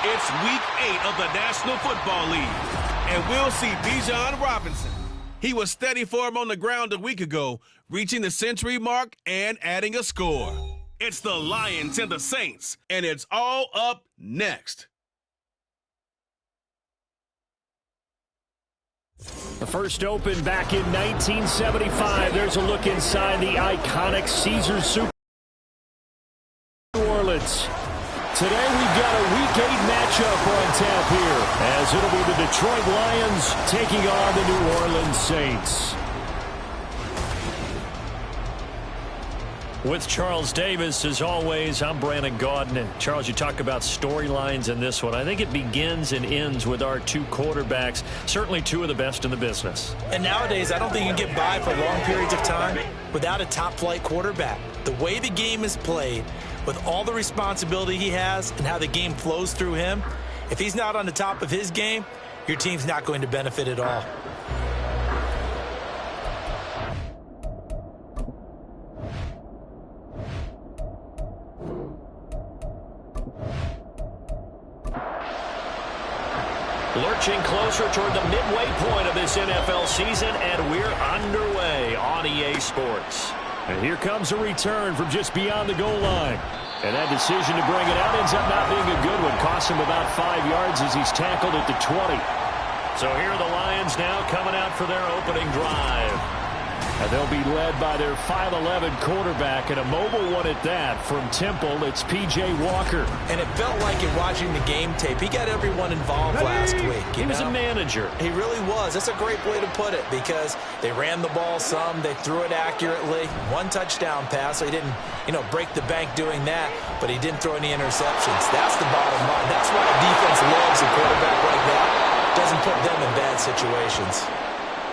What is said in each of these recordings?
It's Week 8 of the National Football League, and we'll see Bijan Robinson. He was steady for him on the ground a week ago, reaching the century mark and adding a score. It's the Lions and the Saints, and it's all up next. The first opened back in 1975. There's a look inside the iconic Caesars Super New Orleans. Today we've got a Week 8 matchup on tap here, as it'll be the Detroit Lions taking on the New Orleans Saints. With Charles Davis, as always, I'm Brandon Gaudin. And Charles, you talk about storylines in this one. I think it begins and ends with our two quarterbacks, certainly two of the best in the business. And nowadays, I don't think you can get by for long periods of time without a top-flight quarterback. The way the game is played, with all the responsibility he has and how the game flows through him, if he's not on the top of his game, your team's not going to benefit at all. Lurching closer toward the midway point of this NFL season, and we're underway on EA Sports. And here comes a return from just beyond the goal line. And that decision to bring it out ends up not being a good one. Costs him about 5 yards as he's tackled at the 20. So here are the Lions now coming out for their opening drive. And they'll be led by their 5'11 quarterback, and a mobile one at that. From Temple, it's P.J. Walker. And it felt like in watching the game tape, he got everyone involved last week. He was a manager. He really was. That's a great way to put it, because they ran the ball some, they threw it accurately. One touchdown pass, so he didn't, break the bank doing that, but he didn't throw any interceptions. That's the bottom line. That's why the defense loves a quarterback like that. Doesn't put them in bad situations.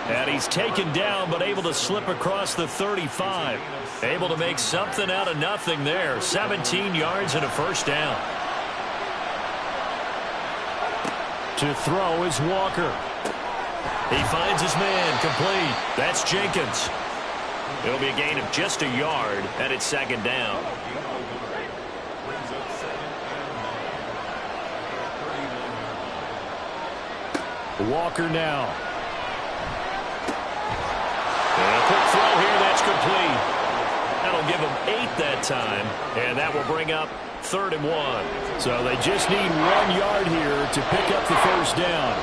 And he's taken down, but able to slip across the 35. Able to make something out of nothing there. 17 yards and a first down. To throw is Walker. He finds his man, complete. That's Jenkins. It'll be a gain of just a yard, and it's second down. Walker now. And a quick throw here, that's complete. That'll give him 8 that time, and that will bring up 3rd and 1. So they just need 1 yard here to pick up the first down.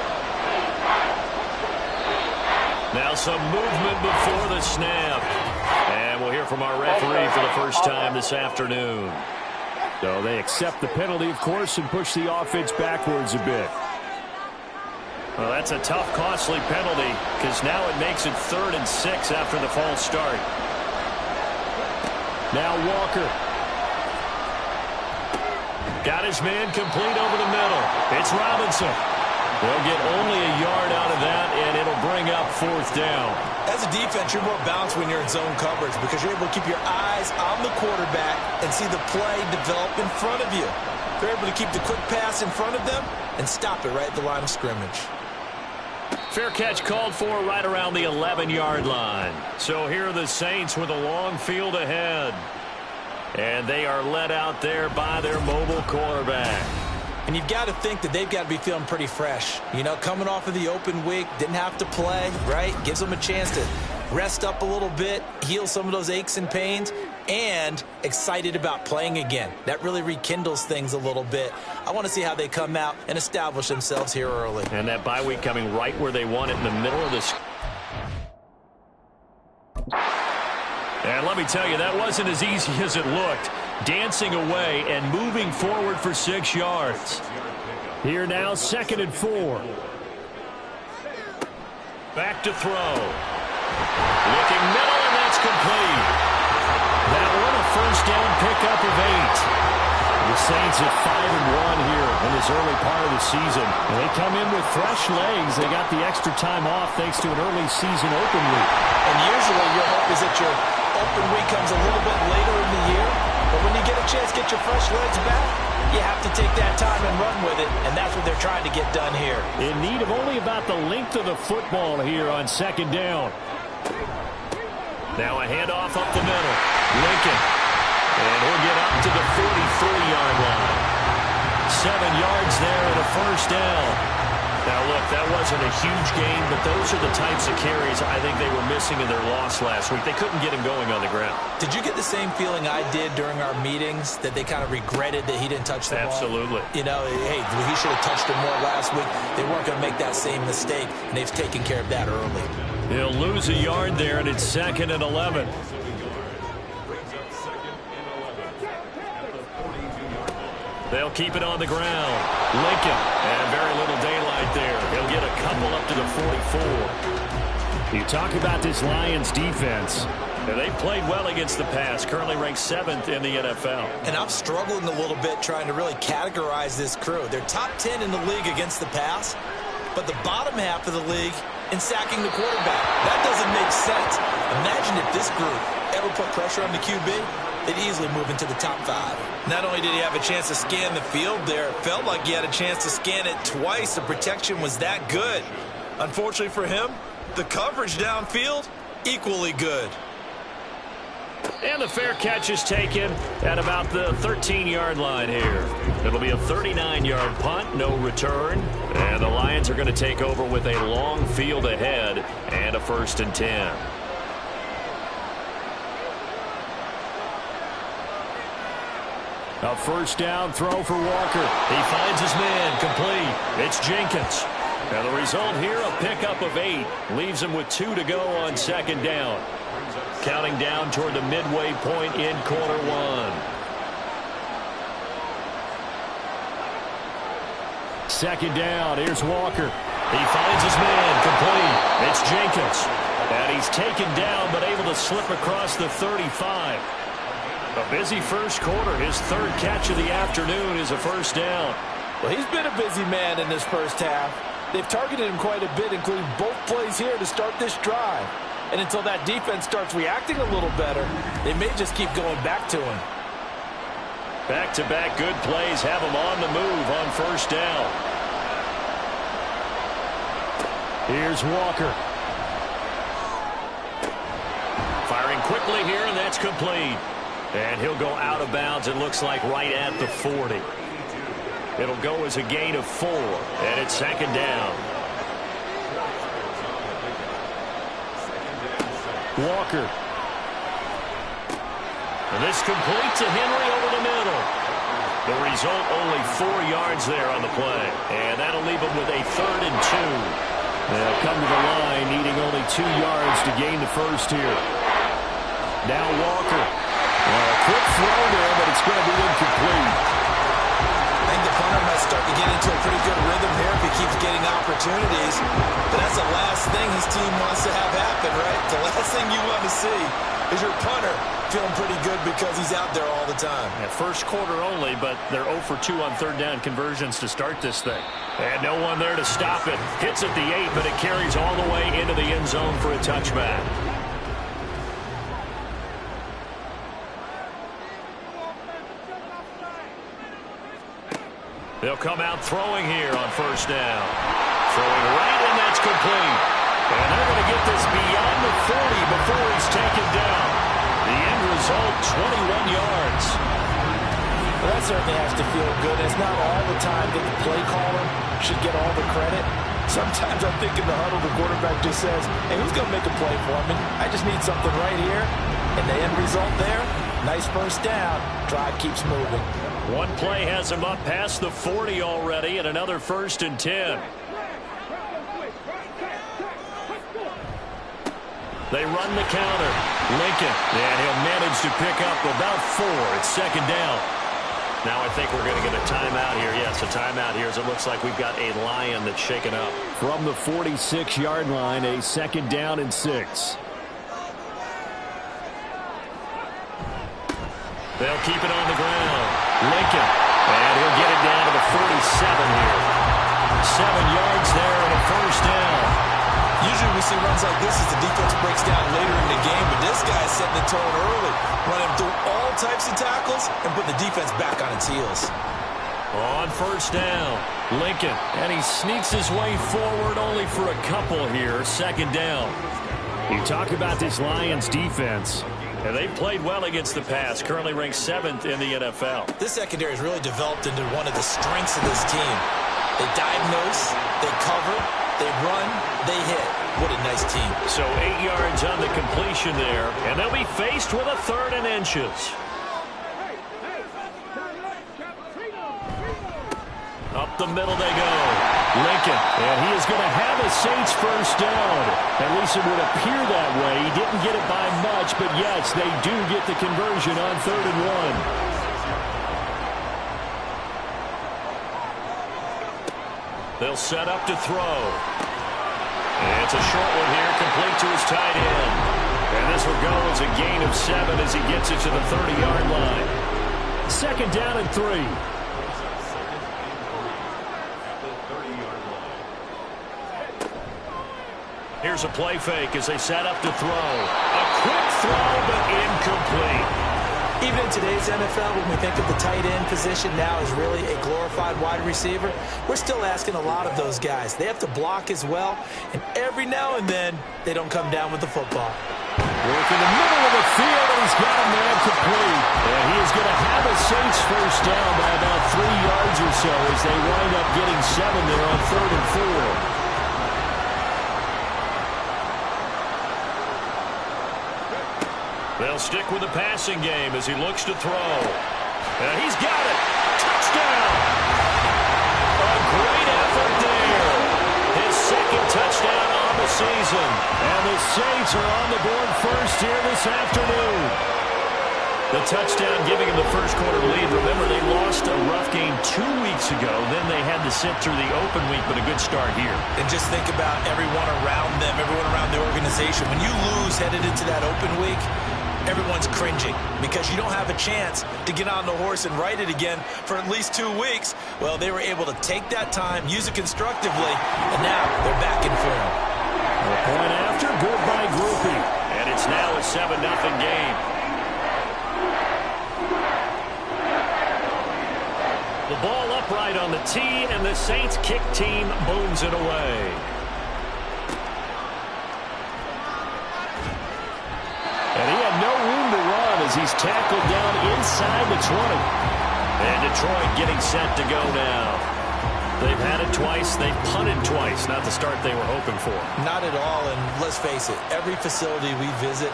Now some movement before the snap. And we'll hear from our referee for the first time this afternoon. So they accept the penalty, of course, and push the offense backwards a bit. Well, that's a tough, costly penalty, because now it makes it 3rd and 6 after the false start. Now Walker. Got his man complete over the middle. It's Robinson. They'll get only a yard out of that, and it'll bring up 4th down. As a defense, you're more balanced when you're in zone coverage, because you're able to keep your eyes on the quarterback and see the play develop in front of you. They're able to keep the quick pass in front of them and stop it right at the line of scrimmage. Fair catch called for right around the 11-yard line. So here are the Saints with a long field ahead. And they are led out there by their mobile quarterback. And you've got to think that they've got to be feeling pretty fresh. Coming off of the open week, didn't have to play, right? Gives them a chance to rest up a little bit, heal some of those aches and pains, and excited about playing again. That really rekindles things a little bit. I want to see how they come out and establish themselves here early. And that bye week coming right where they want it, in the middle of this. And let me tell you, that wasn't as easy as it looked. Dancing away and moving forward for 6 yards. Here now, 2nd and 4. Back to throw. Looking middle, and that's complete. That one, a first down pickup of 8. The Saints at 5-1 here in this early part of the season. And they come in with fresh legs. They got the extra time off thanks to an early season open week. And usually your hope is that your open week comes a little bit later in the year. But when you get a chance to get your fresh legs back, you have to take that time and run with it. And that's what they're trying to get done here. In need of only about the length of the football here on 2nd down. Now a handoff up the middle. Lincoln. And he'll get up to the 43-yard line. 7 yards there first down. Now, look, that wasn't a huge gain, but those are the types of carries I think they were missing in their loss last week. They couldn't get him going on the ground. Did you get the same feeling I did during our meetings, that they kind of regretted that he didn't touch the ball? Absolutely. You know, hey, he should have touched it more last week. They weren't going to make that same mistake, and they've taken care of that early. He'll lose a yard there, and it's 2nd and 11. They'll keep it on the ground. Lincoln, and very little daylight there. He'll get a couple up to the 44. You talk about this Lions defense. They played well against the pass, currently ranked 7th in the NFL. And I'm struggling a little bit trying to really categorize this crew. They're top 10 in the league against the pass, but the bottom half of the league in sacking the quarterback. That doesn't make sense. Imagine if this group ever put pressure on the QB. They'd easily move into the top 5. Not only did he have a chance to scan the field there, it felt like he had a chance to scan it twice. The protection was that good. Unfortunately for him, the coverage downfield, equally good. And the fair catch is taken at about the 13-yard line here. It'll be a 39-yard punt, no return. And the Lions are going to take over with a long field ahead and a 1st and 10. A first down throw for Walker. He finds his man, complete. It's Jenkins. And the result here, a pickup of 8. Leaves him with 2 to go on 2nd down. Counting down toward the midway point in quarter 1. 2nd down, here's Walker. He finds his man, complete. It's Jenkins. And he's taken down, but able to slip across the 35. A busy first quarter. His 3rd catch of the afternoon is a first down. Well, he's been a busy man in this first half. They've targeted him quite a bit, including both plays here to start this drive. And until that defense starts reacting a little better, they may just keep going back to him. Back-to-back good plays have him on the move on first down. Here's Walker. Firing quickly here, and that's complete. And he'll go out of bounds, it looks like, right at the 40. It'll go as a gain of 4, and it's 2nd down. Walker. And this complete to Henry over the middle. The result, only 4 yards there on the play. And that'll leave him with a 3rd and 2. They'll come to the line, needing only 2 yards to gain the first here. Now Walker. Quick throw there, but it's going to be incomplete. I think the punter might start to get into a pretty good rhythm here if he keeps getting opportunities. But that's the last thing his team wants to have happen, right? The last thing you want to see is your punter feeling pretty good because he's out there all the time. Yeah, first quarter only, but they're 0 for 2 on 3rd down conversions to start this thing. And no one there to stop it. Hits at the 8, but it carries all the way into the end zone for a touchback. They'll come out throwing here on first down. Throwing right, and that's complete. And they're going to get this beyond the 40 before he's taken down. The end result, 21 yards. Well, that certainly has to feel good. It's not all the time that the play caller should get all the credit. Sometimes I think in the huddle, the quarterback just says, hey, who's going to make a play for me? I just need something right here. And the end result there, nice first down. Drive keeps moving. One play has him up past the 40 already, and another 1st and 10. They run the counter. Lincoln, and he'll manage to pick up about 4. It's 2nd down. Now I think we're going to get a timeout here. Yes, a timeout here as it looks like we've got a Lion that's shaken up. From the 46-yard line, a 2nd down and 6. They'll keep it on the ground. Lincoln, and he'll get it down to the 47 here. 7 yards there and a first down. Usually we see runs like this as the defense breaks down later in the game, but this guy is setting the tone early, running through all types of tackles and putting the defense back on its heels. On first down, Lincoln, and he sneaks his way forward only for a couple here. 2nd down. You talk about this Lions defense. And they've played well against the pass, currently ranked 7th in the NFL. This secondary has really developed into one of the strengths of this team. They diagnose, they cover, they run, they hit. What a nice team. So 8 yards on the completion there, and they'll be faced with a 3rd and inches. Up the middle they go. Lincoln, and he is going to have a Saints first down. At least it would appear that way. He didn't get it by much, but yes, they do get the conversion on 3rd and 1. They'll set up to throw. And it's a short one here, complete to his tight end. And this will go as a gain of 7 as he gets it to the 30-yard line. 2nd down and 3. Here's a play fake as they set up to throw. A quick throw, but incomplete. Even in today's NFL, when we think of the tight end position now as really a glorified wide receiver, we're still asking a lot of those guys. They have to block as well, and every now and then, they don't come down with the football. Work in the middle of the field, and he's got a man complete. And he is going to have a Saints first down by about 3 yards or so as they wind up getting 7 there on 3rd and 4. They'll stick with the passing game as he looks to throw. And he's got it. Touchdown. A great effort there. His 2nd touchdown on the season. And the Saints are on the board first here this afternoon. The touchdown giving him the first quarter lead. Remember, they lost a rough game 2 weeks ago. Then they had to sit through the open week, but a good start here. And just think about everyone around them, everyone around the organization. When you lose headed into that open week, everyone's cringing because you don't have a chance to get on the horse and ride it again for at least 2 weeks. Well, they were able to take that time, use it constructively, and now they're back in form. A point after, good by Groupie. And it's now a 7-0 game. The ball upright on the tee, and the Saints kick team booms it away. And he had no room to run as he's tackled down inside the 20. And Detroit getting set to go now. They've had it twice. They've punted twice. Not the start they were hoping for. Not at all, and let's face it, every facility we visit,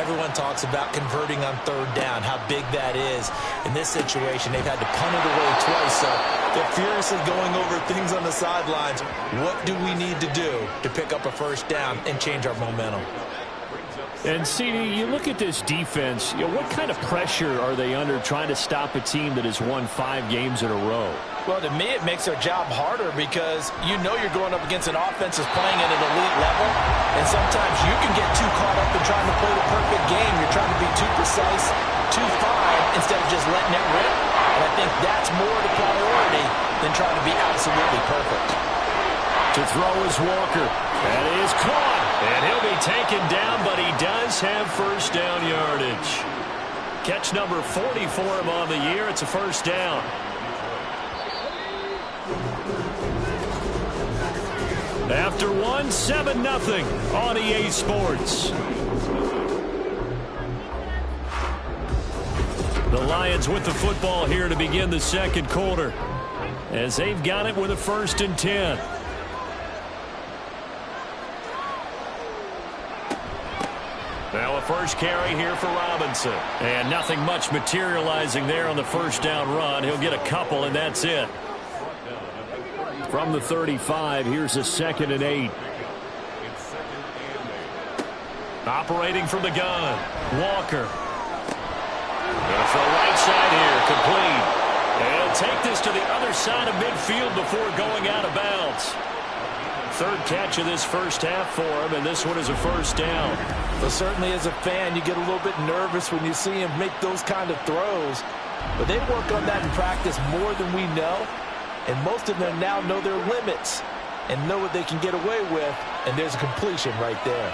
everyone talks about converting on 3rd down, how big that is. In this situation, they've had to punt it away twice, so they're furiously going over things on the sidelines. What do we need to do to pick up a first down and change our momentum? And, CD, you look at this defense, what kind of pressure are they under trying to stop a team that has won 5 games in a row? Well, to me, it makes their job harder because you know you're going up against an offense that's playing at an elite level, and sometimes you can get too caught up in trying to play the perfect game. You're trying to be too precise, too fine, instead of just letting it rip. And I think that's more the priority than trying to be absolutely perfect. To throw is Walker. That is caught. And he'll be taken down, but he does have first down yardage. Catch number 40 for him on the year. It's a first down. After 7-0 on EA Sports. The Lions with the football here to begin the 2nd quarter, as they've got it with a 1st and 10. Now a first carry here for Robinson. And nothing much materializing there on the first down run. He'll get a couple, and that's it. From the 35, here's a 2nd and 8. Operating from the gun, Walker. Going for the right side here, complete. And he'll take this to the other side of midfield before going out of bounds. 3rd catch of this first half for him, and this one is a first down. Well, certainly as a fan, you get a little bit nervous when you see him make those kind of throws. But they work on that in practice more than we know. And most of them now know their limits and know what they can get away with. And there's a completion right there.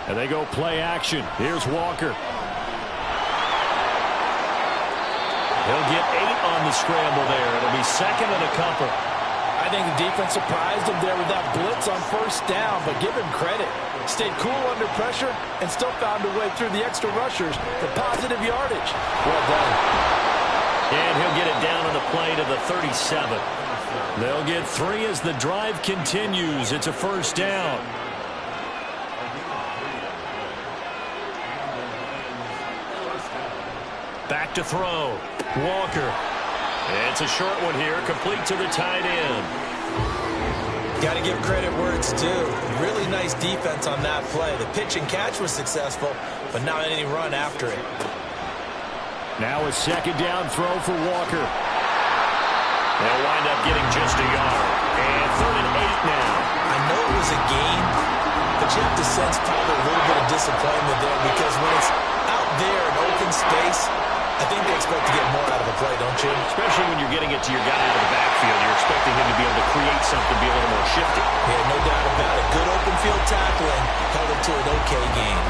And they go play action. Here's Walker. He'll get 8 on the scramble there. It'll be 2nd and a couple. I think the defense surprised him there with that blitz on first down, but give him credit. Stayed cool under pressure and still found a way through the extra rushers for positive yardage. Well done. And he'll get it down on the play to the 37. They'll get 3 as the drive continues. It's a first down. Back to throw. Walker. It's a short one here, complete to the tight end. Got to give credit where it's due. Really nice defense on that play. The pitch and catch was successful, but not any run after it. Now a second down throw for Walker. They'll wind up getting just a yard. And 3rd and 8 now. I know it was a gain, but you have to sense probably a little bit of disappointment there because when it's out there in open space, I think they expect to get more out of a play, don't you? Especially when you're getting it to your guy out of the backfield. You're expecting him to be able to create something, be a little more shifty. Yeah, no doubt about it. Good open field tackling held it to an okay game.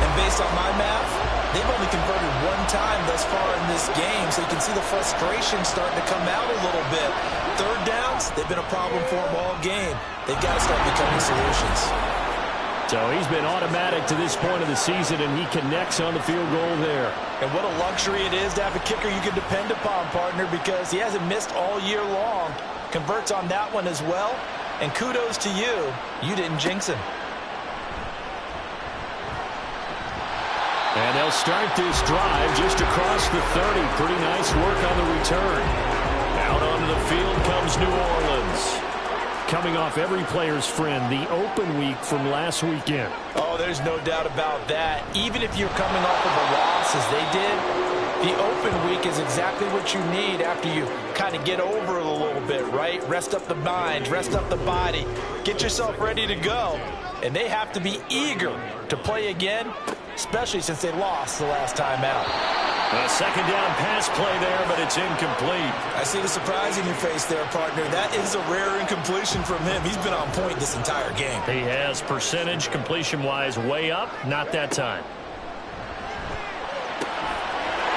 And based on my math, they've only converted 1 time thus far in this game, so you can see the frustration starting to come out a little bit. 3rd downs, they've been a problem for them all game. They've got to start becoming solutions. So he's been automatic to this point of the season, and he connects on the field goal there. And what a luxury it is to have a kicker you can depend upon, partner, because he hasn't missed all year long. Converts on that one as well. And kudos to you. You didn't jinx him. And they'll start this drive just across the 30. Pretty nice work on the return. Out onto the field comes New Orleans. Coming off every player's friend, the open week from last weekend. Oh, there's no doubt about that. Even if you're coming off of a loss as they did, the open week is exactly what you need after you kind of get over it a little bit, right? Rest up the mind, rest up the body, get yourself ready to go. And they have to be eager to play again, especially since they lost the last time out. A second down pass play there, but it's incomplete. I see the surprise in your face there, partner. That is a rare incompletion from him. He's been on point this entire game. He has percentage completion-wise way up. Not that time.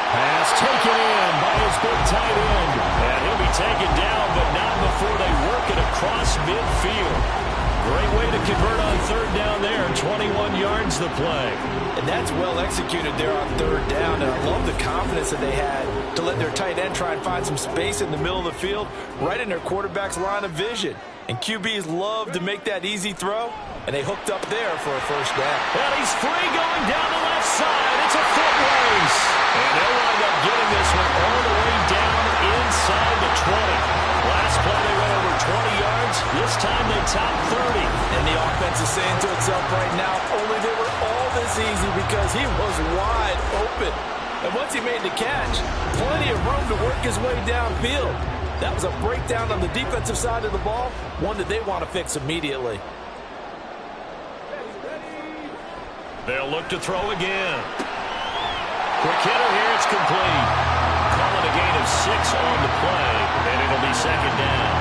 Pass taken in by his big tight end. And he'll be taken down, but not before they work it across midfield. Great way to convert on 3rd down there. 21 yards the play. And that's well executed there on 3rd down. And I love the confidence that they had to let their tight end try and find some space in the middle of the field, right in their quarterback's line of vision. And QBs love to make that easy throw, and they hooked up there for a first down. And he's free going down the left side. It's a foot race. And they'll wind up getting this one all the way down inside the 20. Last play they went over 20 yards. This time they top 30. And the offense is saying to itself right now, only they were all this easy because he was wide open. And once he made the catch, plenty of room to work his way downfield. That was a breakdown on the defensive side of the ball, one that they want to fix immediately. They'll look to throw again. Quick hitter here, it's complete. Calling a gain of 6 on the play, and it'll be second down.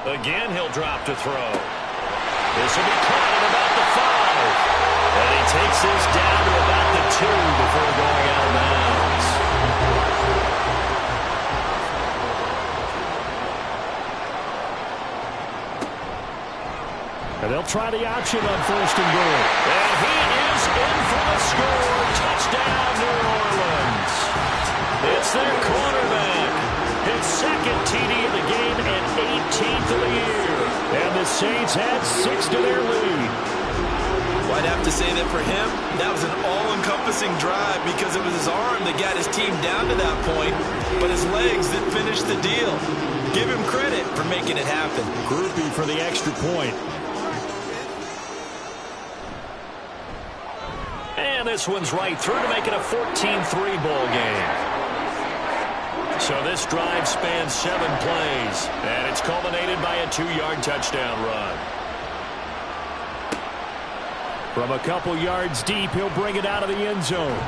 Again, he'll drop to throw. This will be caught at about the 5. And he takes this down to about the 2 before going out of bounds. And they'll try the option on 1st and goal. And he is in for the score. Touchdown, New Orleans. It's their quarterback. His 2nd TD of the game and 18th of the year. And the Saints had 6 to their lead. Well, I'd have to say that for him, that was an all-encompassing drive because it was his arm that got his team down to that point, but his legs that finished the deal. Give him credit for making it happen. Groupie for the extra point. And this one's right through to make it a 14-3 ball game. So this drive spans 7 plays, and it's culminated by a 2-yard touchdown run. From a couple yards deep, he'll bring it out of the end zone.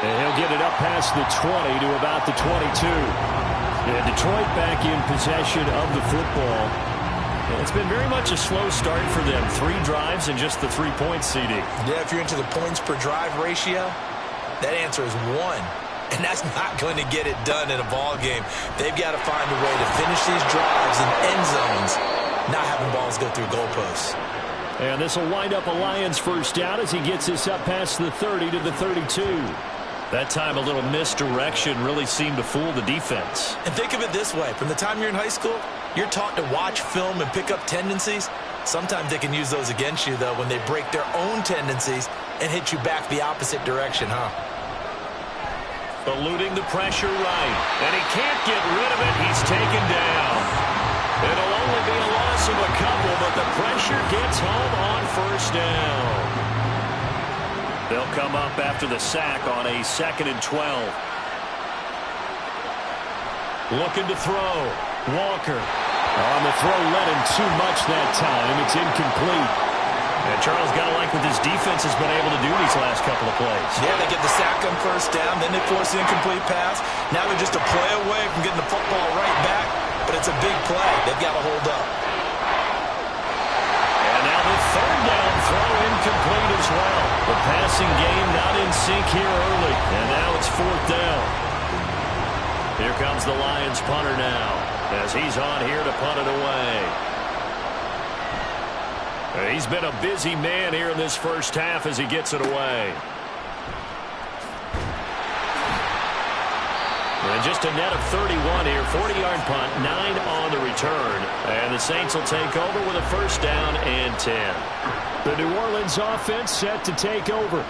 And he'll get it up past the 20 to about the 22. And Detroit back in possession of the football. And it's been very much a slow start for them. 3 drives and just the 3-point CD. Yeah, if you're into the points per drive ratio, that answer is 1. And that's not going to get it done in a ball game. They've got to find a way to finish these drives in end zones, not having balls go through goalposts. And this will wind up a Lions first down as he gets this up past the 30 to the 32. That time a little misdirection really seemed to fool the defense. And think of it this way. From the time you're in high school, you're taught to watch film and pick up tendencies. Sometimes they can use those against you, though, when they break their own tendencies and hit you back the opposite direction, huh? Eluding the pressure right. And he can't get rid of it. He's taken down. It'll only be a loss of a couple, but the pressure gets home on first down. They'll come up after the sack on a 2nd and 12. Looking to throw. Walker. On the throw, led him too much that time. It's incomplete. And Charles got to like what this defense has been able to do these last couple of plays. Yeah, they get the sack on first down, then they force the incomplete pass. Now they're just a play away from getting the football right back, but it's a big play. They've got to hold up. And now the 3rd down throw incomplete as well. The passing game not in sync here early. And now it's 4th down. Here comes the Lions punter now as he's on here to punt it away. He's been a busy man here in this first half as he gets it away. And just a net of 31 here. 40-yard punt, 9 on the return. And the Saints will take over with a first down and 10. The New Orleans offense set to take over.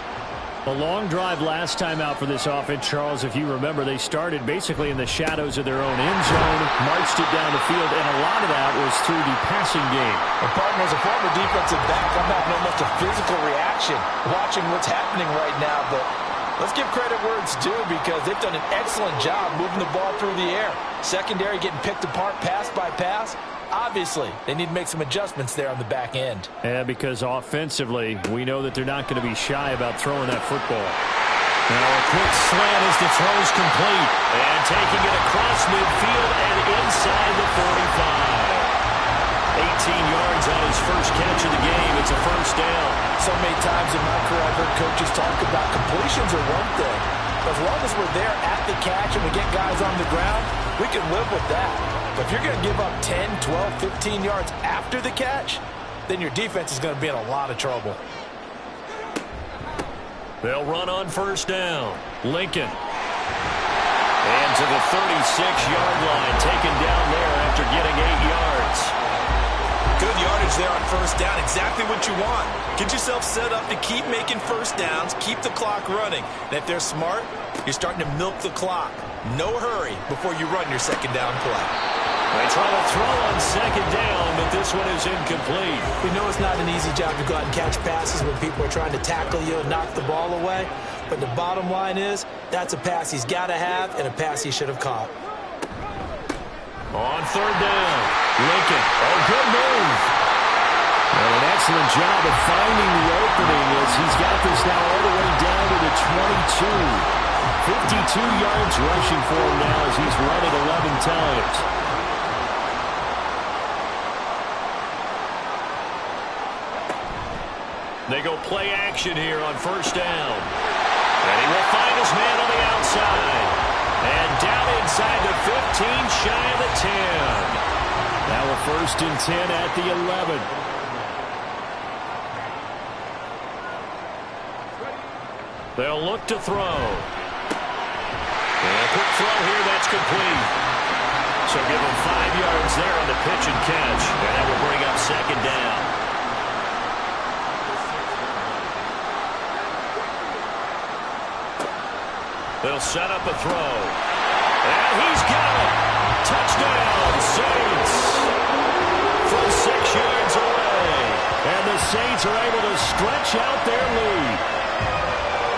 A long drive last time out for this offense, Charles. If you remember, they started basically in the shadows of their own end zone, marched it down the field, and a lot of that was through the passing game. And partner, as a former defensive back, I'm having almost a physical reaction watching what's happening right now. But let's give credit where it's due because they've done an excellent job moving the ball through the air. Secondary getting picked apart pass by pass. Obviously, they need to make some adjustments there on the back end. Yeah, because offensively, we know that they're not going to be shy about throwing that football. Now a quick slant as the throw's complete. And taking it across midfield and inside the 45. 18 yards on his first catch of the game. It's a first down. So many times in my career, I've heard coaches talk about completions are one thing. But as long as we're there at the catch and we get guys on the ground, we can live with that. But if you're going to give up 10, 12, 15 yards after the catch, then your defense is going to be in a lot of trouble. They'll run on first down. Lincoln. And to the 36-yard line, taken down there after getting 8 yards. Good yardage there on first down. Exactly what you want. Get yourself set up to keep making first downs, keep the clock running. And if they're smart, you're starting to milk the clock. No hurry before you run your second down play. They try to throw on second down, but this one is incomplete. We know it's not an easy job to go out and catch passes when people are trying to tackle you and knock the ball away. But the bottom line is, that's a pass he's got to have and a pass he should have caught. On third down, Lincoln. Oh, good move. And an excellent job of finding the opening as he's got this now all the way down to the 22. 52 yards rushing for him now as he's run it 11 times. They go play action here on first down. And he will find his man on the outside. And down inside the 15, shy of the 10. Now a first and 10 at the 11. They'll look to throw. And a quick throw here, that's complete. So give him 5 yards there on the pitch and catch. And that will bring up second down. They'll set up a throw. And he's got it. Touchdown, Saints. From 6 yards away. And the Saints are able to stretch out their lead.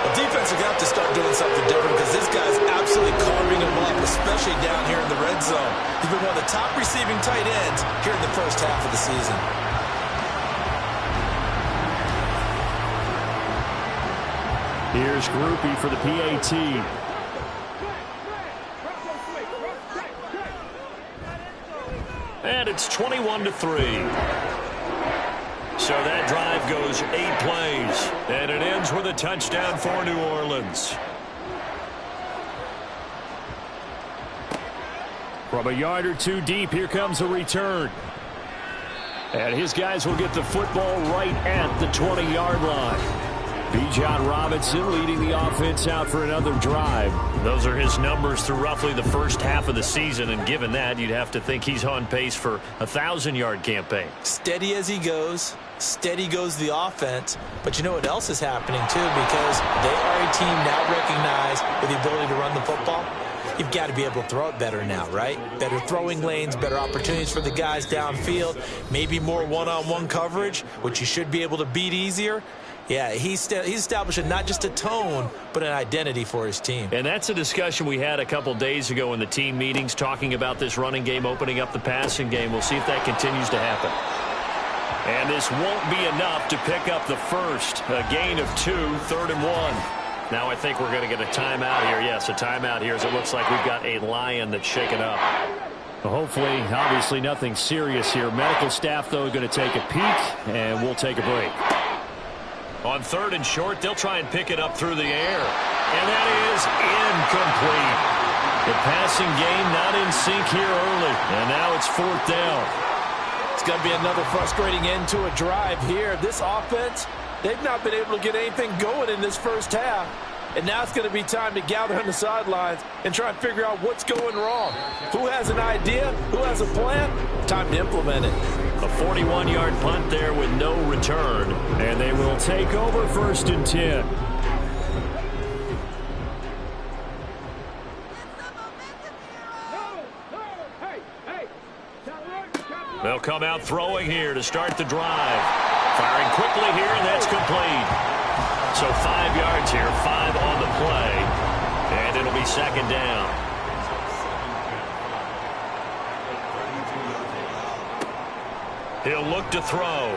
The defense is going to have to start doing something different because this guy's absolutely carving them up, especially down here in the red zone. He's been one of the top receiving tight ends here in the first half of the season. Here's Groupie for the PAT. And it's 21-3. So that drive goes 8 plays. And it ends with a touchdown for New Orleans. From a yard or two deep, here comes a return. And his guys will get the football right at the 20-yard line. Bijan Robinson leading the offense out for another drive. Those are his numbers through roughly the first half of the season, and given that, you'd have to think he's on pace for a 1,000-yard campaign. Steady as he goes. Steady goes the offense. But you know what else is happening, too? Because they are a team now recognized with the ability to run the football. You've got to be able to throw it better now, right? Better throwing lanes, better opportunities for the guys downfield, maybe more one-on-one coverage, which you should be able to beat easier. Yeah, he's establishing not just a tone, but an identity for his team. And that's a discussion we had a couple days ago in the team meetings, talking about this running game opening up the passing game. We'll see if that continues to happen. And this won't be enough to pick up the first. A gain of 2, 3rd and 1. Now I think we're going to get a timeout here. Yes, a timeout here, as it looks like we've got a Lion that's shaken up. Well, hopefully, obviously nothing serious here. Medical staff, though, going to take a peek, and we'll take a break. On 3rd and short, they'll try and pick it up through the air. And that is incomplete. The passing game not in sync here early. And now it's 4th down. It's going to be another frustrating end to a drive here. This offense, they've not been able to get anything going in this first half. And now it's going to be time to gather on the sidelines and try and figure out what's going wrong. Who has an idea? Who has a plan? Time to implement it. A 41-yard punt there with no return. And they will take over 1st and 10. They'll come out throwing here to start the drive. Firing quickly here, and that's complete. So 5 yards here, 5 on the play. And it'll be 2nd down. He'll look to throw.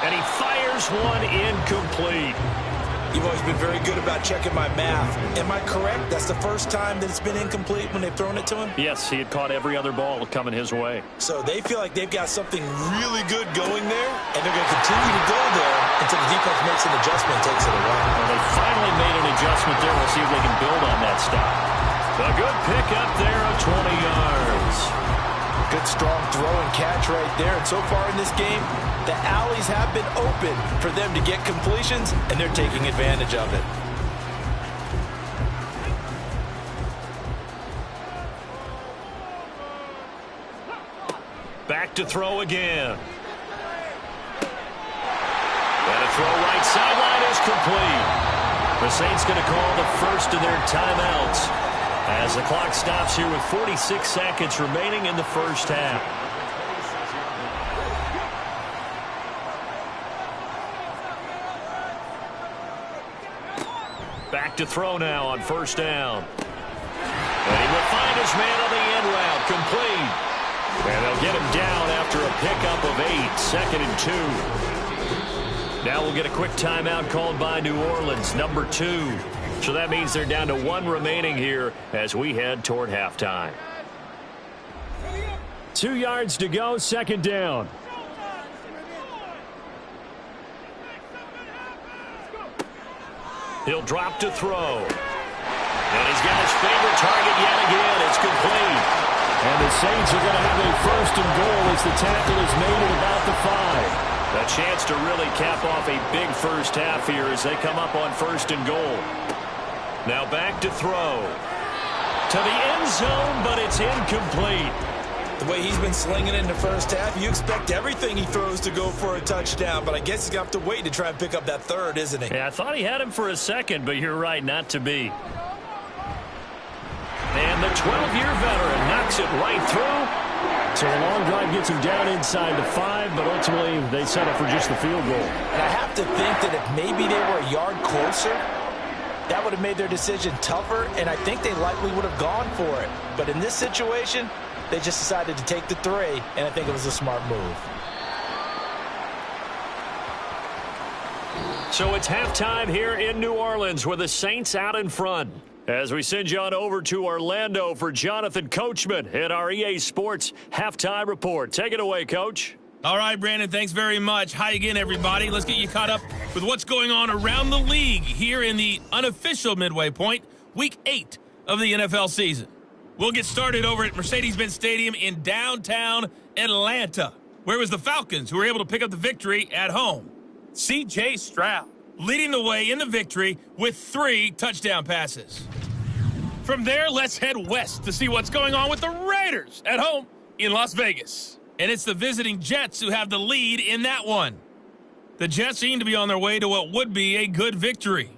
And he fires one incomplete. You've always been very good about checking my math. Am I correct? That's the first time that it's been incomplete when they've thrown it to him? Yes, he had caught every other ball coming his way. So they feel like they've got something really good going there, and they're going to continue to go there until the defense makes an adjustment and takes it away. Well, they finally made an adjustment there. We'll see if they can build on that stop. A good pick up there of 20 yards. Good, strong throw and catch right there. And so far in this game, the alleys have been open for them to get completions, and they're taking advantage of it. Back to throw again. And a throw right sideline is complete. The Saints going to call the first of their timeouts as the clock stops here with 46 seconds remaining in the first half. Back to throw now on 1st down. And he will find his man on the end route. Complete. And they'll get him down after a pickup of 8. 2nd and 2. Now we'll get a quick timeout called by New Orleans, number 2. So that means they're down to 1 remaining here as we head toward halftime. 2 yards to go, 2nd down. He'll drop to throw. And he's got his favorite target yet again. It's complete. And the Saints are going to have a 1st and goal as the tackle is made at about the 5. A chance to really cap off a big first half here as they come up on 1st and goal. Now back to throw. To the end zone, but it's incomplete. The way he's been slinging in the first half, you expect everything he throws to go for a touchdown, but I guess he's going to have to wait to try and pick up that 3rd, isn't he? Yeah, I thought he had him for a second, but you're right, not to be. And the 12-year veteran knocks it right through. So a long drive gets him down inside the 5, but ultimately they settle for just the field goal. And I have to think that if maybe they were a yard closer, that would have made their decision tougher, and I think they likely would have gone for it. But in this situation, they just decided to take the 3, and I think it was a smart move. So it's halftime here in New Orleans with the Saints out in front. As we send you on over to Orlando for Jonathan Coachman at our EA Sports Halftime Report. Take it away, Coach. All right, Brandon, thanks very much. Hi again, everybody. Let's get you caught up with what's going on around the league here in the unofficial midway point, Week 8 of the NFL season. We'll get started over at Mercedes-Benz Stadium in downtown Atlanta. Where was the Falcons, who were able to pick up the victory at home? C.J. Stroud, leading the way in the victory with 3 touchdown passes. From there, let's head west to see what's going on with the Raiders at home in Las Vegas. And it's the visiting Jets who have the lead in that one. The Jets seem to be on their way to what would be a good victory.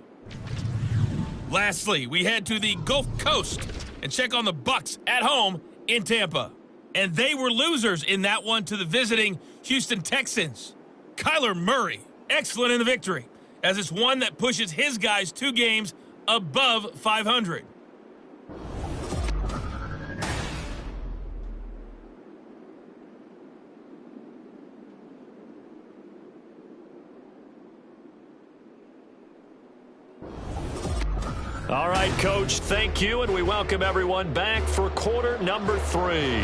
Lastly, we head to the Gulf Coast and check on the Bucs at home in Tampa. And they were losers in that one to the visiting Houston Texans. Kyler Murray, excellent in the victory, as it's one that pushes his guys 2 games above 500. All right, Coach, thank you, and we welcome everyone back for quarter number 3.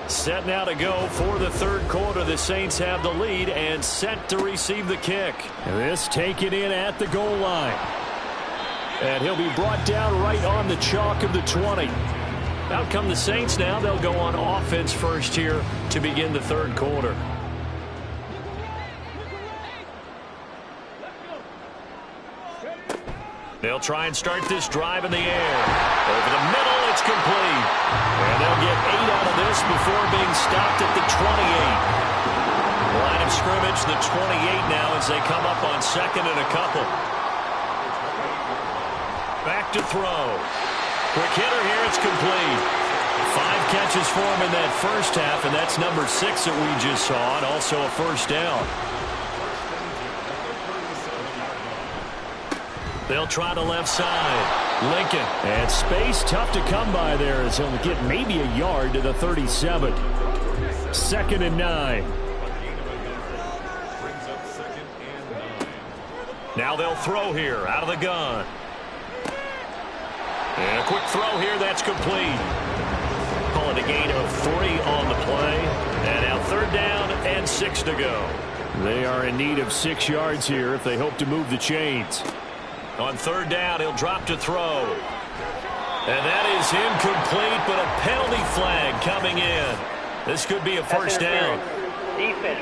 Set now to go for the third quarter. The Saints have the lead and set to receive the kick. This taken in at the goal line. And he'll be brought down right on the chalk of the 20. Out come the Saints now. They'll go on offense first here to begin the third quarter. They'll try and start this drive in the air. Over the middle, it's complete. And they'll get 8 out of this before being stopped at the 28. Line of scrimmage, the 28 now as they come up on second and a couple. Back to throw. Quick hitter here, it's complete. 5 catches for him in that first half, and that's number 6 that we just saw, and also a first down. They'll try the left side. Lincoln. And space tough to come by there as he'll get maybe a yard to the 37. 2nd and 9. Now they'll throw here out of the gun. And a quick throw here, that's complete. Call it a gain of 3 on the play. And now 3rd down and 6 to go. They are in need of 6 yards here if they hope to move the chains. On 3rd down, he'll drop to throw. And that is incomplete, but a penalty flag coming in. This could be a first down. Defense.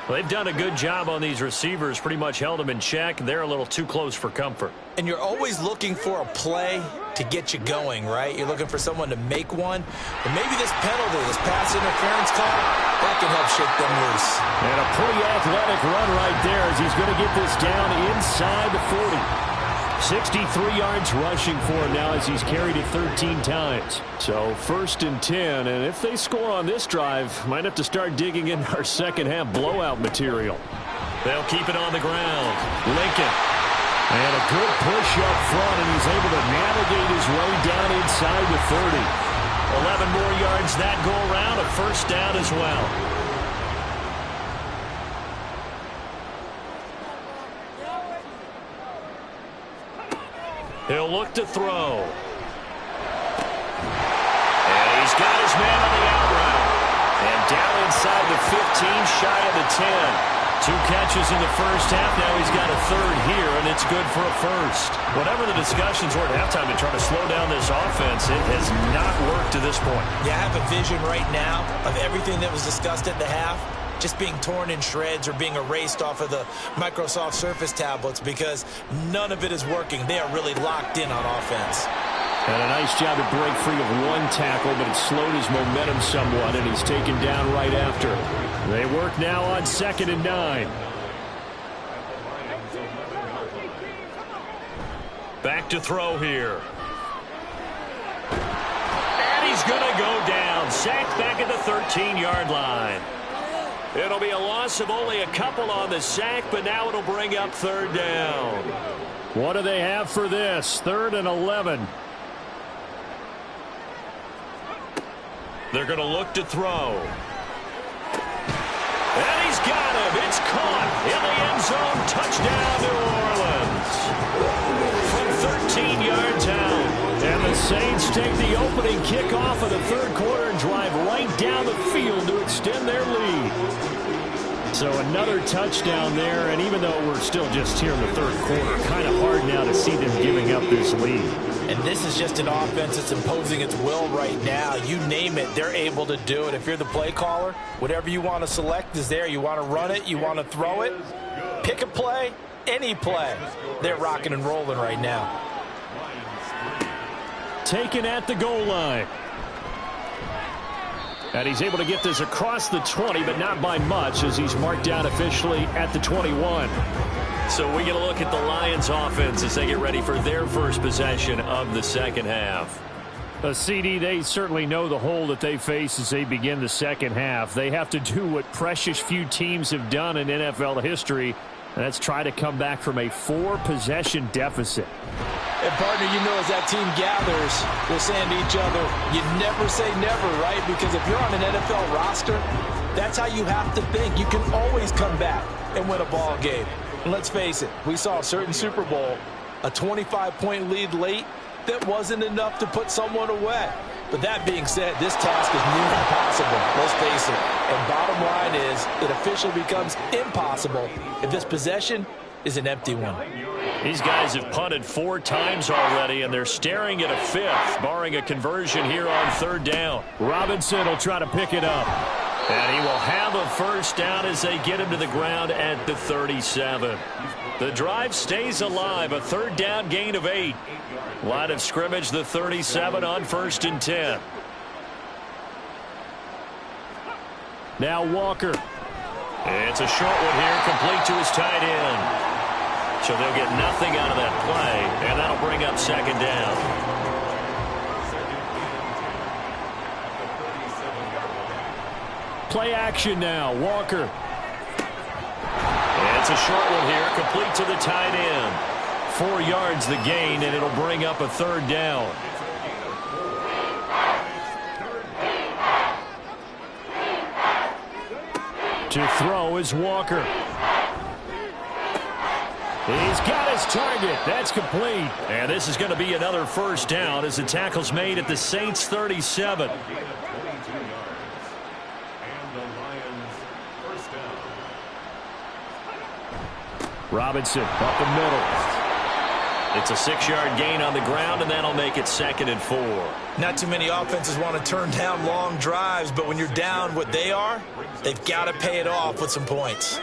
Well, they've done a good job on these receivers, pretty much held them in check. They're a little too close for comfort. And you're always looking for a play to get you going, right? You're looking for someone to make one. But maybe this penalty, this pass interference call, that can help shake them loose. And a pretty athletic run right there as he's going to get this down inside the 40. 63 yards rushing for him now as he's carried it 13 times. So 1st and 10, and if they score on this drive, might have to start digging in our second half blowout material. They'll keep it on the ground. Lincoln. And a good push up front, and he's able to navigate his way down inside the 30. 11 more yards that go around, a first down as well. He'll look to throw. And he's got his man on the out route. And down inside the 15, shy of the 10. 2 catches in the first half. Now he's got a 3rd here, and it's good for a first. Whatever the discussions were at halftime to try to slow down this offense, it has not worked to this point. Yeah, I have a vision right now of everything that was discussed at the half just being torn in shreds or being erased off of the Microsoft Surface tablets because none of it is working. They are really locked in on offense. And a nice job to break free of 1 tackle, but it slowed his momentum somewhat, and he's taken down right after. They work now on 2nd and 9. Back to throw here. And he's going to go down. Sacked back at the 13-yard line. It'll be a loss of only a couple on the sack, but now it'll bring up 3rd down. What do they have for this? 3rd and 11. They're going to look to throw. And he's got him. It's caught in the end zone. Touchdown, New Orleans. From 13 yards out. And the Saints take the opening kickoff of the 3rd quarter and drive right down the field to extend their lead. So another touchdown there, and even though we're still just here in the 3rd quarter, kind of hard now to see them giving up this lead. And And this is just an offense that's imposing its will right now. You name it, they're able to do it. If you're the play caller, whatever you want to select is there. You want to run it, you want to throw it, pick a play, any play. They're rocking and rolling right now. Taken at the goal line. And he's able to get this across the 20, but not by much, as he's marked down officially at the 21. So we get a look at the Lions offense as they get ready for their first possession of the second half. CD, they certainly know the hole that they face as they begin the second half. They have to do what precious few teams have done in NFL history, and that's try to come back from a 4-possession deficit. And, partner, you know as that team gathers, they're saying to each other, you never say never, right? Because if you're on an NFL roster, that's how you have to think. You can always come back and win a ball game. And let's face it, we saw a certain Super Bowl, a 25-point lead late that wasn't enough to put someone away. But that being said, this task is near impossible. Let's face it. And bottom line is, it officially becomes impossible if this possession is an empty one. These guys have punted 4 times already, and they're staring at a 5th, barring a conversion here on 3rd down. Robinson will try to pick it up. And he will have a first down as they get him to the ground at the 37. The drive stays alive, a 3rd down gain of 8. Line of scrimmage, the 37 on 1st and 10. Now Walker. It's a short one here, complete to his tight end. So they'll get nothing out of that play, and that'll bring up 2nd down. Play action now, Walker. It's a short one here, complete to the tight end. 4 yards the gain, and it'll bring up a 3rd down. To throw is Walker. He's got his target. That's complete. And this is going to be another first down as the tackle's made at the Saints 37. Robinson up the middle. It's a 6-yard gain on the ground, and that'll make it 2nd and 4. Not too many offenses want to turn down long drives, but when you're down what they are, they've got to pay it off with some points.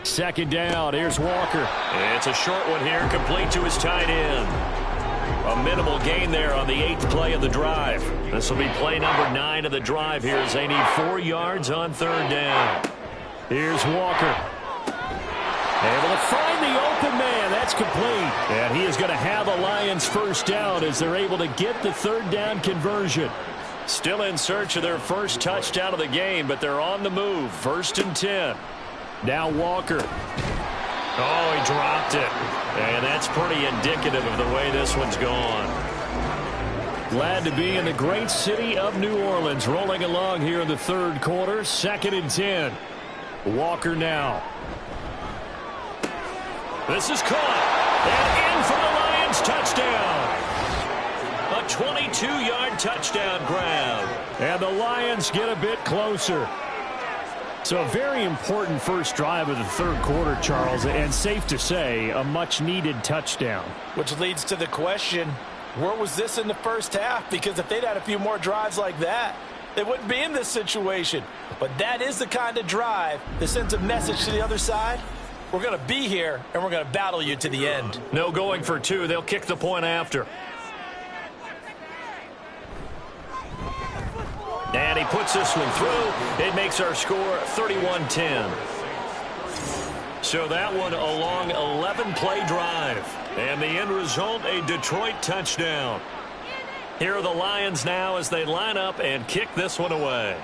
2nd down. Here's Walker. It's a short one here, complete to his tight end. A minimal gain there on the 8th play of the drive. This will be play number 9 of the drive here as they need 4 yards on 3rd down. Here's Walker. Able to find the open man. That's complete. And he is going to have a Lions first down as they're able to get the 3rd down conversion. Still in search of their first touchdown of the game, but they're on the move. 1st and 10. Now Walker. Oh, he dropped it. And that's pretty indicative of the way this one's gone. Glad to be in the great city of New Orleans. Rolling along here in the 3rd quarter. 2nd and 10. Walker now. This is caught. And in for the Lions touchdown. A 22-yard touchdown grab. And the Lions get a bit closer. So a very important first drive of the 3rd quarter, Charles, and safe to say, a much-needed touchdown. Which leads to the question, where was this in the first half? Because if they'd had a few more drives like that, they wouldn't be in this situation. But that is the kind of drive that sends a message to the other side. We're going to be here, and we're going to battle you to the end. No going for 2. They'll kick the point after. And he puts this one through. It makes our score 31-10. So that one a long 11-play drive. And the end result, a Detroit touchdown. Here are the Lions now as they line up and kick this one away.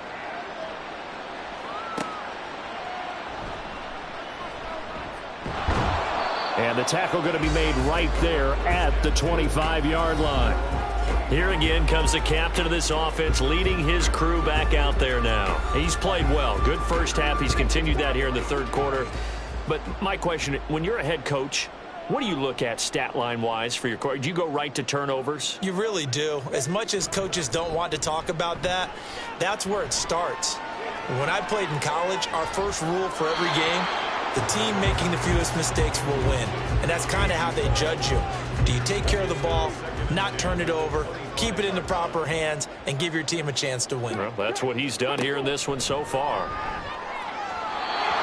And the tackle going to be made right there at the 25-yard line. Here again comes the captain of this offense leading his crew back out there now. He's played well. Good first half. He's continued that here in the 3rd quarter. But my question, when you're a head coach, what do you look at stat line-wise for your coach? Do you go right to turnovers? You really do. As much as coaches don't want to talk about that, that's where it starts. When I played in college, our first rule for every game The team making the fewest mistakes will win. And that's kind of how they judge you. Do you take care of the ball, not turn it over, keep it in the proper hands, and give your team a chance to win? Well, that's what he's done here in this one so far.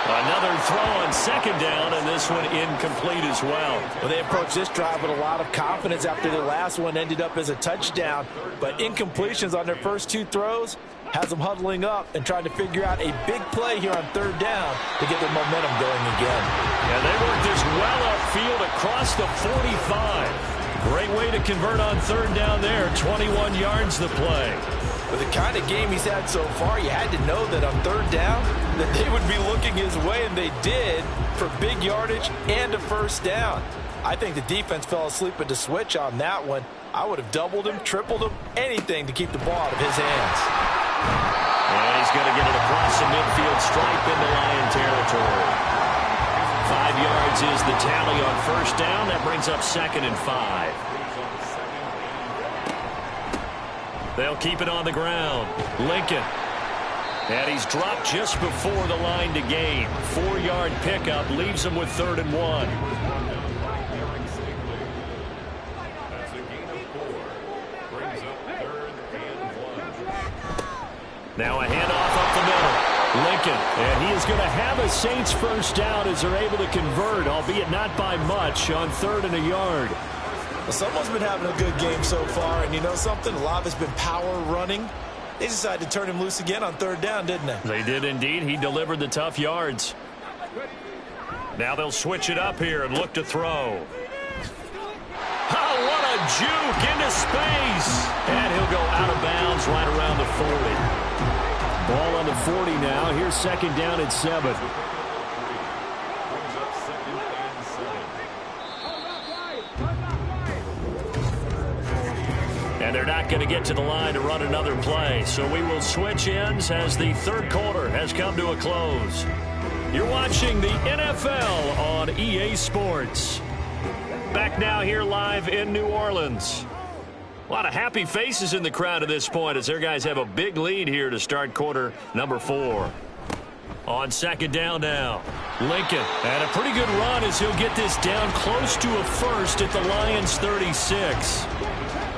Another throw on second down, and this one incomplete as well. Well, they approached this drive with a lot of confidence after their last one ended up as a touchdown. But incompletions on their first two throws has them huddling up and trying to figure out a big play here on third down to get their momentum going again. And they worked this well upfield across the 45. Great way to convert on third down there. 21 yards the play. With the kind of game he's had so far, you had to know that on third down that they would be looking his way, and they did, for big yardage and a first down. I think the defense fell asleep at the switch on that one. I would have doubled him, tripled him, anything to keep the ball out of his hands. And he's going to get it across the midfield stripe into Lion territory. 5 yards is the tally on first down. That brings up 2nd and 5. They'll keep it on the ground. Lincoln. And he's dropped just before the line to gain. 4-yard pickup leaves him with 3rd and 1. Now a handoff up the middle. Lincoln. And he is going to have a Saints first down as they're able to convert, albeit not by much, on 3rd and a yard. Well, someone's been having a good game so far, and you know something? A lot of it's been power running. They decided to turn him loose again on third down, didn't they? They did indeed. He delivered the tough yards. Now they'll switch it up here and look to throw. Oh, what a juke into space. And he'll go out of bounds right around the 40. Ball on the 40 now. Here's 2nd down and 7. And they're not going to get to the line to run another play. So we will switch ends as the third quarter has come to a close. You're watching the NFL on EA Sports. Back now here live in New Orleans. A lot of happy faces in the crowd at this point as their guys have a big lead here to start quarter number 4. On 2nd down now. Lincoln. And a pretty good run as he'll get this down close to a first at the Lions 36.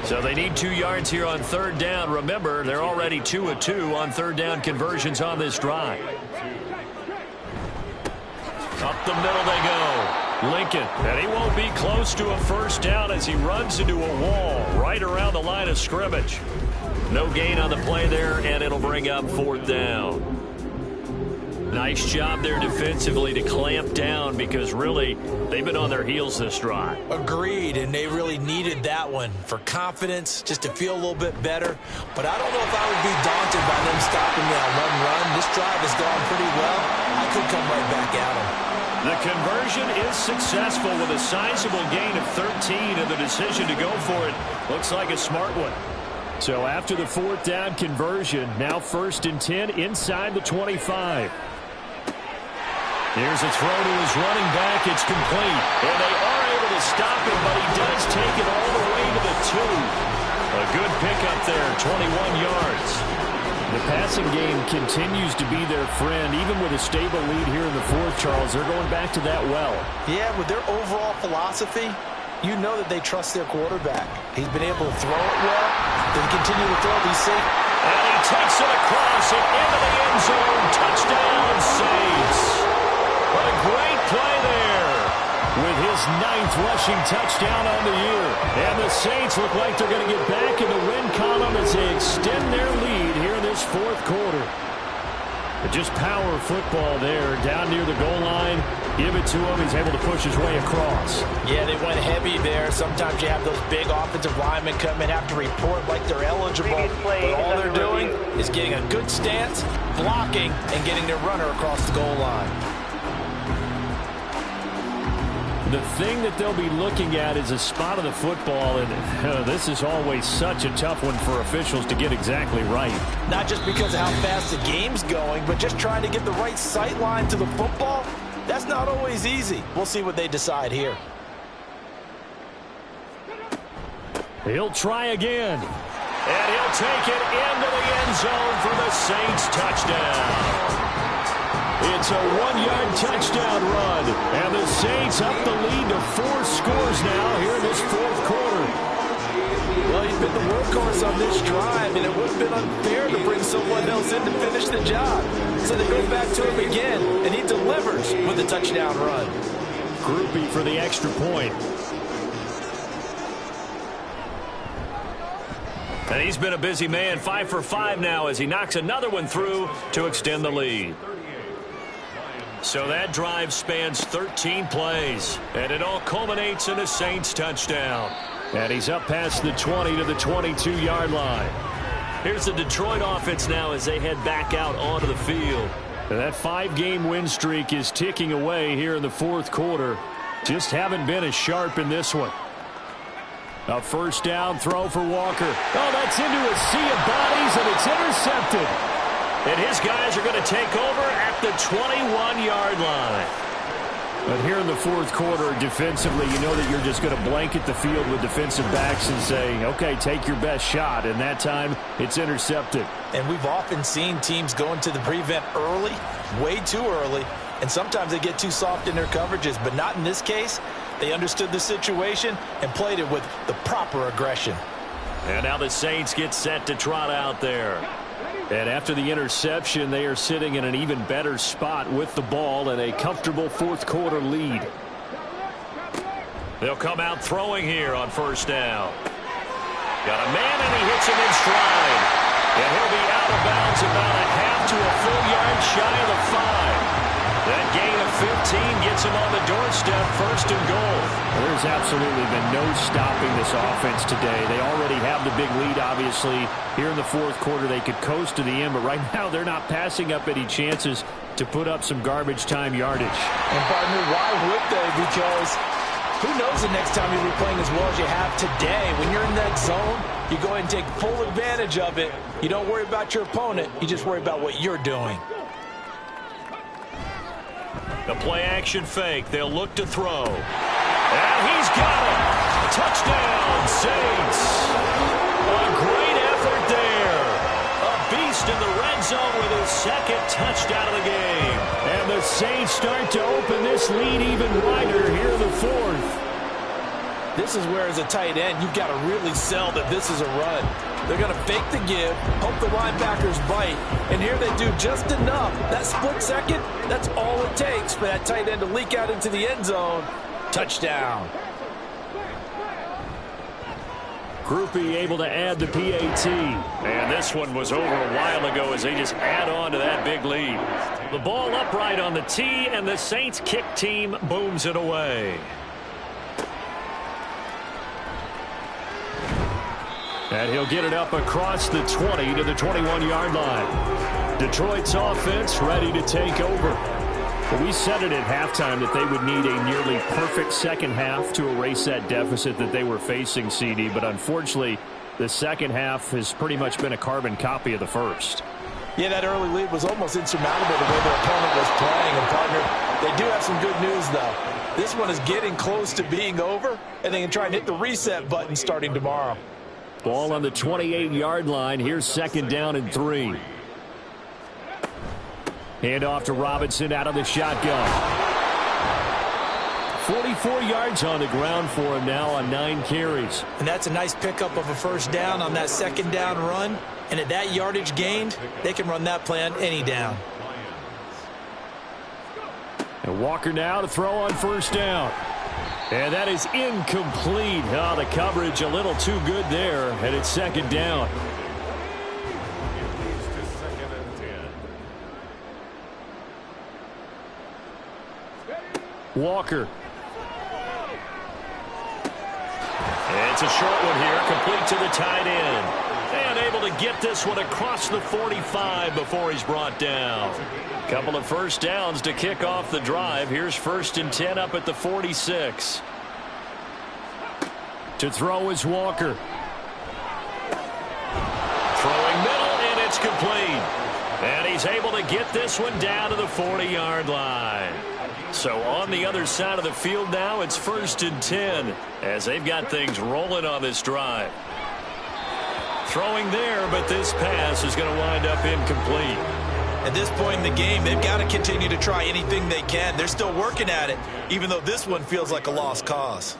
So they need 2 yards here on third down. Remember, they're already 2 of 2 on third down conversions on this drive. Up the middle they go. Lincoln. And he won't be close to a first down as he runs into a wall right around the line of scrimmage. No gain on the play there, and it'll bring up 4th down. Nice job there defensively to clamp down because really they've been on their heels this drive. Agreed, and they really needed that one for confidence, just to feel a little bit better. But I don't know if I would be daunted by them stopping me on one run. This drive has gone pretty well. I could come right back at them. The conversion is successful with a sizable gain of 13, and the decision to go for it looks like a smart one. So after the 4th down conversion, now 1st and 10 inside the 25. Here's a throw to his running back. It's complete. And they are able to stop him, but he does take it all the way to the 2. A good pickup there, 21 yards. The passing game continues to be their friend, even with a stable lead here in the 4th, Charles. They're going back to that well. Yeah, with their overall philosophy, you know that they trust their quarterback. He's been able to throw it well. They continue to throw these safe. And he takes it across and into the end zone. Touchdown, Saints. What a great play there with his 9th rushing touchdown on the year. And the Saints look like they're going to get back in the win column as they extend their lead here in this 4th quarter. But just power football there down near the goal line. Give it to him. He's able to push his way across. Yeah, they went heavy there. Sometimes you have those big offensive linemen come and have to report like they're eligible. But all they're doing is getting a good stance, blocking, and getting their runner across the goal line. The thing that they'll be looking at is a spot of the football, and this is always such a tough one for officials to get exactly right. Not just because of how fast the game's going, but just trying to get the right sight line to the football. That's not always easy. We'll see what they decide here. He'll try again. And he'll take it into the end zone for the Saints touchdown. It's a 1-yard touchdown run. And the Saints up the lead to 4 scores now here in this fourth quarter. Well, he's been the workhorse on this drive, and it would have been unfair to bring someone else in to finish the job. So they go back to him again, and he delivers with a touchdown run. Groupie for the extra point. And he's been a busy man, 5 for 5 now as he knocks another one through to extend the lead. So that drive spans 13 plays, and it all culminates in a Saints touchdown. And he's up past the 20 to the 22-yard line. Here's the Detroit offense now as they head back out onto the field. And that 5-game win streak is ticking away here in the fourth quarter. Just haven't been as sharp in this one. A first down throw for Walker. Oh, that's into a sea of bodies, and it's intercepted. And his guys are going to take over at the 21-yard line. But here in the fourth quarter, defensively, you know that you're just going to blanket the field with defensive backs and say, okay, take your best shot. And that time, it's intercepted. And we've often seen teams go into the prevent early, way too early, and sometimes they get too soft in their coverages, but not in this case. They understood the situation and played it with the proper aggression. And now the Saints get set to trot out there. And after the interception, they are sitting in an even better spot with the ball and a comfortable fourth quarter lead. They'll come out throwing here on first down. Got a man, and he hits him in stride. And he'll be out of bounds about a half to a full yard shy of the 5. That gain of 15 gets him on the doorstep, first and goal. There's absolutely been no stopping this offense today. They already have the big lead, obviously. Here in the fourth quarter, they could coast to the end, but right now they're not passing up any chances to put up some garbage time yardage. And, partner, why would they? Because who knows the next time you'll be playing as well as you have today. When you're in that zone, you go ahead and take full advantage of it. You don't worry about your opponent. You just worry about what you're doing. The play-action fake. They'll look to throw. And he's got it. Touchdown, Saints. A great effort there. A beast in the red zone with his second touchdown of the game. And the Saints start to open this lead even wider here in the fourth. This is where, as a tight end, you've got to really sell that this is a run. They're going to fake the give, hope the linebackers bite, and here they do just enough. That split second, that's all it takes for that tight end to leak out into the end zone. Touchdown. Groupie able to add the PAT. And this one was over a while ago as they just add on to that big lead. The ball upright on the tee, and the Saints kick team booms it away. And he'll get it up across the 20 to the 21-yard line. Detroit's offense ready to take over. Well, we said it at halftime that they would need a nearly perfect second half to erase that deficit that they were facing, CD. But unfortunately, the second half has pretty much been a carbon copy of the first. Yeah, that early lead was almost insurmountable the way their opponent was playing. And, partner, they do have some good news, though. This one is getting close to being over, and they can try and hit the reset button starting tomorrow. Ball on the 28-yard line. Here's second down and 3. Hand off to Robinson out of the shotgun. 44 yards on the ground for him now on 9 carries. And that's a nice pickup of a first down on that second down run. And at that yardage gained, they can run that play on any down. And Walker now to throw on first down. And that is incomplete. Oh, the coverage a little too good there, and it's second down. Walker. It's a short one here, complete to the tight end. And able to get this one across the 45 before he's brought down. Couple of first downs to kick off the drive. Here's first and 10 up at the 46. To throw is Walker. Throwing middle, and it's complete. And he's able to get this one down to the 40-yard line. So on the other side of the field now, it's first and 10 as they've got things rolling on this drive. Throwing there, but this pass is going to wind up incomplete. At this point in the game, they've got to continue to try anything they can. They're still working at it, even though this one feels like a lost cause.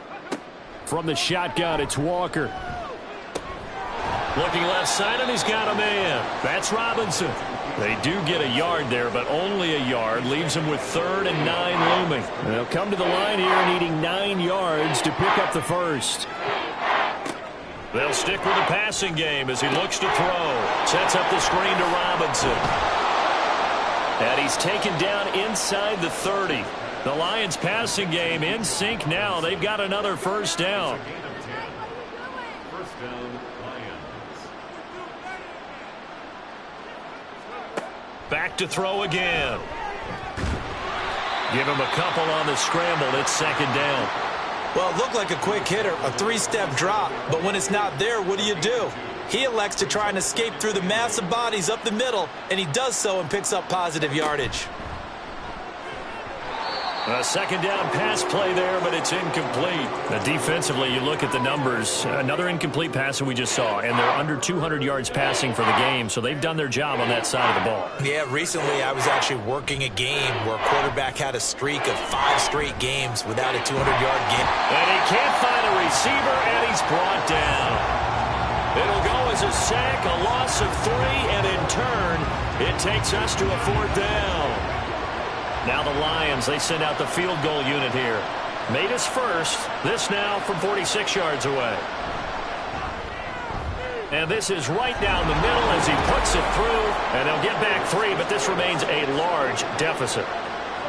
From the shotgun, it's Walker. Looking left side, and he's got a man. That's Robinson. They do get a yard there, but only a yard. Leaves them with 3rd and 9 looming. And they'll come to the line here needing 9 yards to pick up the first. They'll stick with the passing game as he looks to throw. Sets up the screen to Robinson. And he's taken down inside the 30. The Lions passing game in sync now. They've got another first down. Back to throw again. Give him a couple on the scramble. It's 2nd down. Well, it looked like a quick hitter, a 3-step drop. But when it's not there, what do? He elects to try and escape through the massive bodies up the middle, and he does so and picks up positive yardage. A 2nd down pass play there, but it's incomplete. Defensively, you look at the numbers. Another incomplete pass that we just saw, and they're under 200 yards passing for the game, so they've done their job on that side of the ball. Yeah, recently I was actually working a game where a quarterback had a streak of 5 straight games without a 200-yard game. And he can't find a receiver, and he's brought down. It'll go as a sack, a loss of 3, and in turn, it takes us to a 4th down. Now the Lions, they send out the field goal unit here. Made his first. This now from 46 yards away. And this is right down the middle as he puts it through. And they'll get back 3, but this remains a large deficit.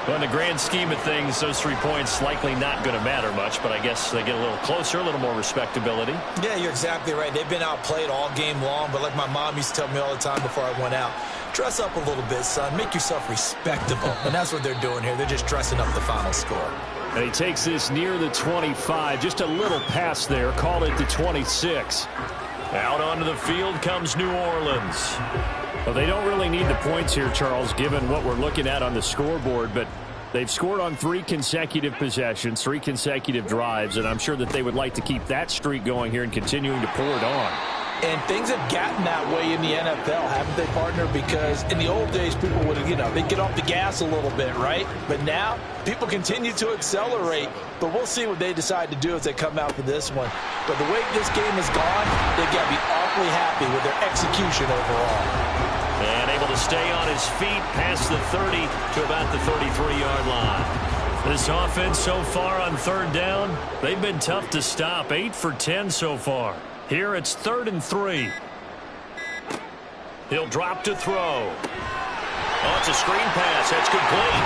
But in the grand scheme of things, those 3 points likely not going to matter much, but I guess they get a little closer, a little more respectability. Yeah, you're exactly right. They've been outplayed all game long, but like my mom used to tell me all the time before I went out, dress up a little bit, son. Make yourself respectable. And that's what they're doing here. They're just dressing up the final score. And he takes this near the 25. Just a little pass there. Call it the 26. Out onto the field comes New Orleans. Well, they don't really need the points here, Charles, given what we're looking at on the scoreboard, but they've scored on 3 consecutive possessions, 3 consecutive drives, and I'm sure that they would like to keep that streak going here and continuing to pour it on. And things have gotten that way in the NFL, haven't they, partner? Because in the old days, people would, they'd get off the gas a little bit, right? But now, people continue to accelerate. But we'll see what they decide to do as they come out for this one. But the way this game has gone, they've got to be awfully happy with their execution overall. And able to stay on his feet past the 30 to about the 33-yard line. This offense so far on 3rd down, they've been tough to stop. 8 for 10 so far. Here it's 3rd and 3. He'll drop to throw. Oh, it's a screen pass. That's complete.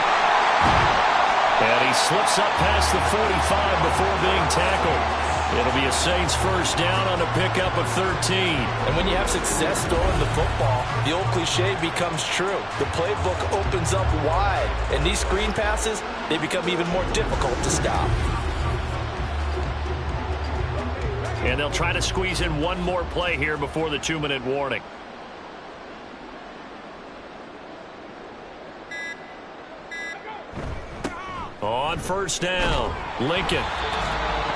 And he slips up past the 45 before being tackled. It'll be a Saints first down on a pickup of 13. And when you have success throwing the football, the old cliche becomes true. The playbook opens up wide. And these screen passes, they become even more difficult to stop. And they'll try to squeeze in one more play here before the 2-minute warning. On first down, Lincoln.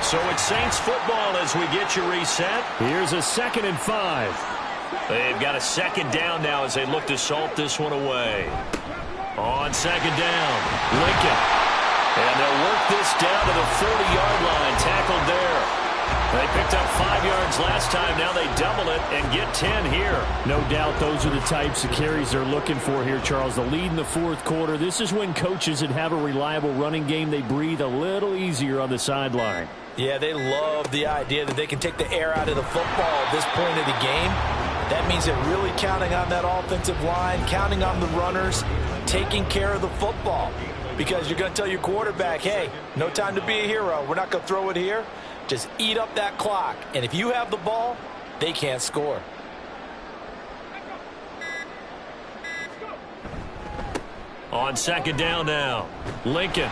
So it's Saints football as we get you reset. Here's a 2nd and 5. They've got a 2nd down now as they look to salt this one away. On 2nd down, Lincoln. And they'll work this down to the 40-yard line, tackled there. They picked up 5 yards last time. Now they double it and get 10 here. No doubt those are the types of carries they're looking for here, Charles. The lead in the 4th quarter. This is when coaches that have a reliable running game, they breathe a little easier on the sideline. Yeah, they love the idea that they can take the air out of the football at this point of the game. That means they're really counting on that offensive line, counting on the runners, taking care of the football. Because you're going to tell your quarterback, hey, no time to be a hero. We're not going to throw it here. Just eat up that clock. And if you have the ball, they can't score. On 2nd down now, Lincoln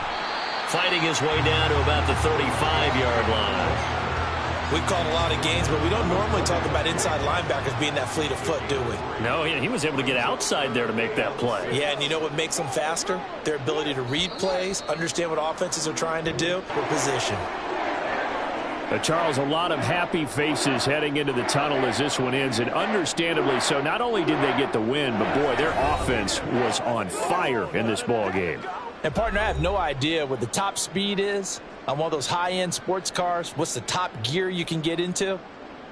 fighting his way down to about the 35-yard line. We've called a lot of games, but we don't normally talk about inside linebackers being that fleet of foot, do we? No, he was able to get outside there to make that play. Yeah, and you know what makes them faster? Their ability to read plays, understand what offenses are trying to do, or position. Charles, a lot of happy faces heading into the tunnel as this one ends, and understandably so. Not only did they get the win, but, boy, their offense was on fire in this ball game. And, partner, I have no idea what the top speed is on one of those high-end sports cars. What's the top gear you can get into?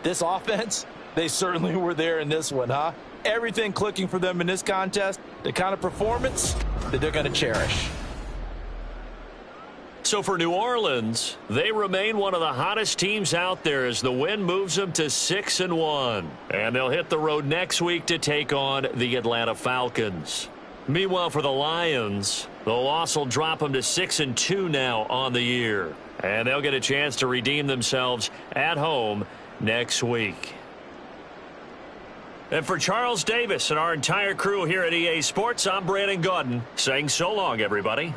This offense, they certainly were there in this one, huh? Everything clicking for them in this contest, the kind of performance that they're going to cherish. So for New Orleans, they remain one of the hottest teams out there as the win moves them to 6-1. And they'll hit the road next week to take on the Atlanta Falcons. Meanwhile, for the Lions, the loss will drop them to 6-2 now on the year. And they'll get a chance to redeem themselves at home next week. And for Charles Davis and our entire crew here at EA Sports, I'm Brandon Gaudin saying so long, everybody.